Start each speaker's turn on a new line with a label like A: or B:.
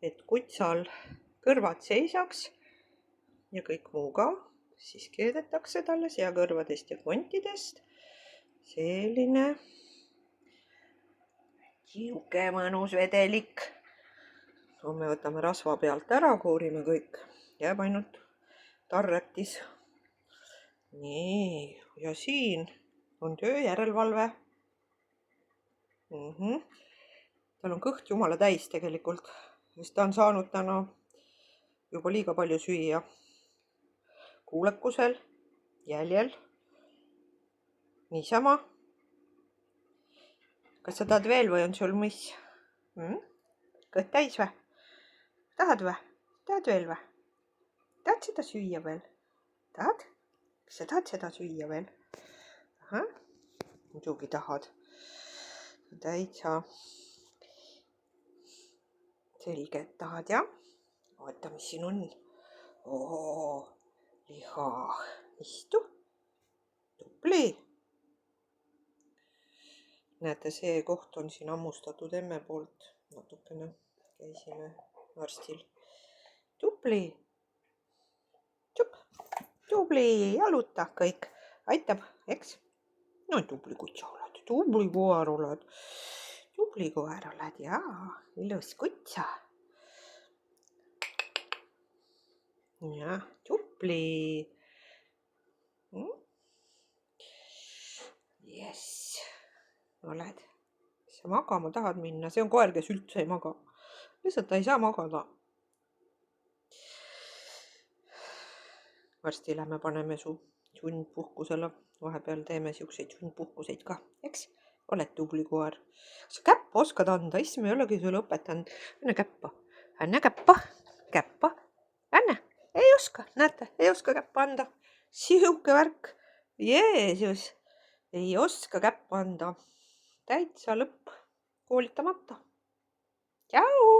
A: et kutsal kõrvad seisaks ja kõik muu ka, siis keedetakse talle seakõrvadest ja kontidest selline sihuke mõnus vedelik. No me võtame rasva pealt ära, koorime kõik, jääb ainult tarretis. Nii, ja siin on tööjärelevalve. Tal on kõht jumala täis tegelikult, sest ta on saanud täna juba liiga palju süüa. Kuulekusel, jäljel, niisama. Kas sa tahad veel või on sul miss? Kõht täis või? Tahad või? Tahad veel või? Tahad seda süüa veel? Tahad? Kas sa tahad seda süüa veel? Muidugi tahad. Täitsa selge, et tahad, jah? Vaata, mis siin on. Liha. Istu. Tubli. Näete, see koht on siin ammustatud emme poolt. Natukene käisime arstil. Tubli. Tubli, jaluta kõik. Aitab, eks? No tubli kutsa oled, tubli koer oled. Tubli koer oled, jaa. Ilus kutsa. Jah, tubli. Jess. Oled. Sa magama tahad minna? See on koer, kes üldse ei maga. Lihtsalt ta ei saa magada. Varsti lähme paneme su sundpuhkusele. Vahepeal teeme siukseid sundpuhkuseid ka, eks? Oled tubli koer. Sa käppa oskad anda, issand, me ei olegi sulle õpetanud. Anna käppa. Anna käppa. Käppa. Anna. Ei oska, näete, ei oska käppa anda. Sihuke värk. Jeesus. Ei oska käppa anda. Täitsa lõpp. Koolitamata. Tšau.